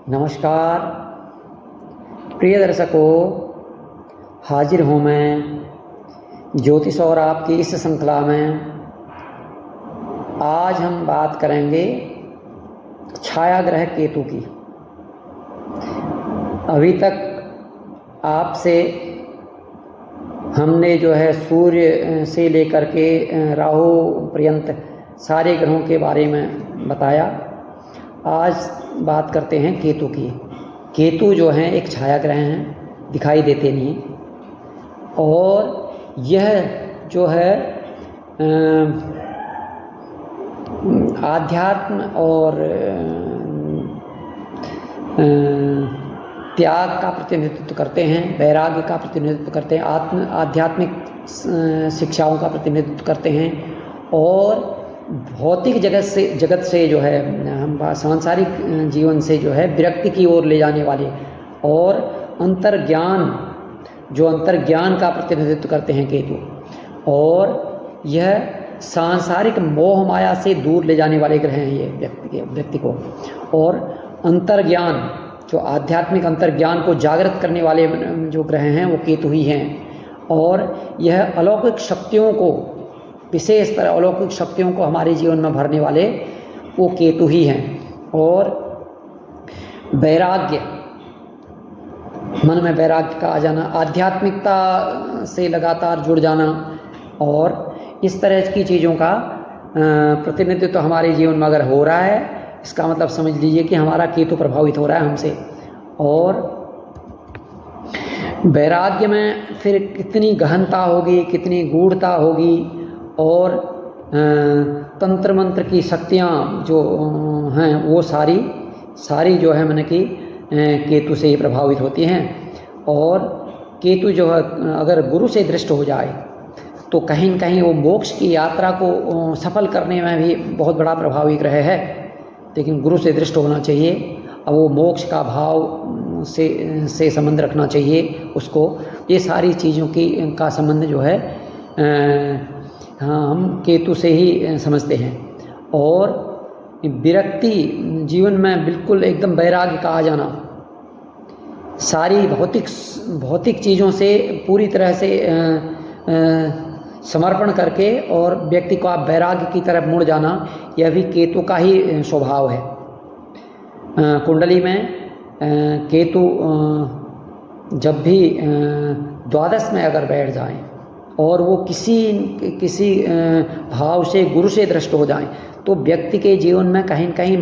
नमस्कार प्रिय दर्शकों, हाजिर हूँ मैं ज्योतिष और आपकी इस श्रृंखला में। आज हम बात करेंगे छाया ग्रह केतु की। अभी तक आपसे हमने सूर्य से लेकर के राहु पर्यंत सारे ग्रहों के बारे में बताया। आज बात करते हैं केतु की। केतु जो हैं एक छाया ग्रह हैं, दिखाई देते नहीं, और यह जो है आध्यात्म और त्याग का प्रतिनिधित्व करते हैं, वैराग्य का प्रतिनिधित्व करते हैं, आध्यात्मिक शिक्षाओं का प्रतिनिधित्व करते हैं, और भौतिक जगत से जो है हम सांसारिक जीवन से जो है विरक्ति की ओर ले जाने वाले, और अंतर्ज्ञान का प्रतिनिधित्व करते हैं केतु, और यह सांसारिक मोह माया से दूर ले जाने वाले ग्रह हैं ये व्यक्ति को। और अंतर्ज्ञान, जो आध्यात्मिक अंतर्ज्ञान को जागृत करने वाले जो ग्रह हैं वो केतु ही हैं। और यह अलौकिक शक्तियों को, विशेष तरह अलौकिक शक्तियों को हमारे जीवन में भरने वाले वो केतु ही हैं। और वैराग्य, मन में वैराग्य का आ जाना, आध्यात्मिकता से लगातार जुड़ जाना, और इस तरह की चीज़ों का प्रतिनिधित्व तो हमारे जीवन में अगर हो रहा है, इसका मतलब समझ लीजिए कि हमारा केतु प्रभावित हो रहा है हमसे। और वैराग्य में फिर कितनी गहनता होगी, कितनी गूढ़ता होगी, और तंत्र मंत्र की शक्तियाँ जो हैं वो सारी जो है मैंने कि केतु से ही प्रभावित होती हैं। और केतु जो है अगर गुरु से दृष्ट हो जाए तो कहीं न कहीं वो मोक्ष की यात्रा को सफल करने में भी बहुत बड़ा प्रभावी ग्रह है, लेकिन गुरु से दृष्ट होना चाहिए। अब वो मोक्ष का भाव से संबंध रखना चाहिए उसको। ये सारी चीज़ों का संबंध जो है हम केतु से ही समझते हैं। और विरक्ति, जीवन में बिल्कुल एकदम वैराग्य का आ जाना, सारी भौतिक चीज़ों से पूरी तरह से समर्पण करके और व्यक्ति को आप वैराग्य की तरफ मुड़ जाना, यह भी केतु का ही स्वभाव है। कुंडली में केतु जब भी द्वादश में अगर बैठ जाएं और वो किसी भाव से गुरु से दृष्ट हो जाएं, तो व्यक्ति के जीवन में कहीं न कहीं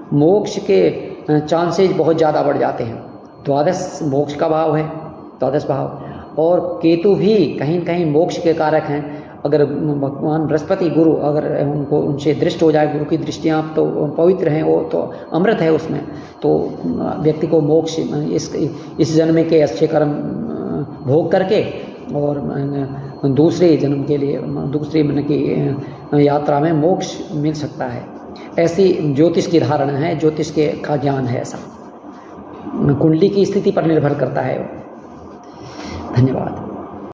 मोक्ष के चांसेज बहुत ज़्यादा बढ़ जाते हैं। द्वादश मोक्ष का भाव है, द्वादश भाव, और केतु भी कहीं न कहीं मोक्ष के कारक हैं। अगर भगवान बृहस्पति गुरु अगर उनसे दृष्ट हो जाए, गुरु की दृष्टियाँ तो पवित्र हैं, वो तो अमृत है उसमें, तो व्यक्ति को मोक्ष इस जन्म के अच्छे कर्म भोग करके और दूसरे जन्म के लिए दूसरे मन की यात्रा में मोक्ष मिल सकता है। ऐसी ज्योतिष की धारणा है, ज्योतिष का ज्ञान है। ऐसा कुंडली की स्थिति पर निर्भर करता है। धन्यवाद।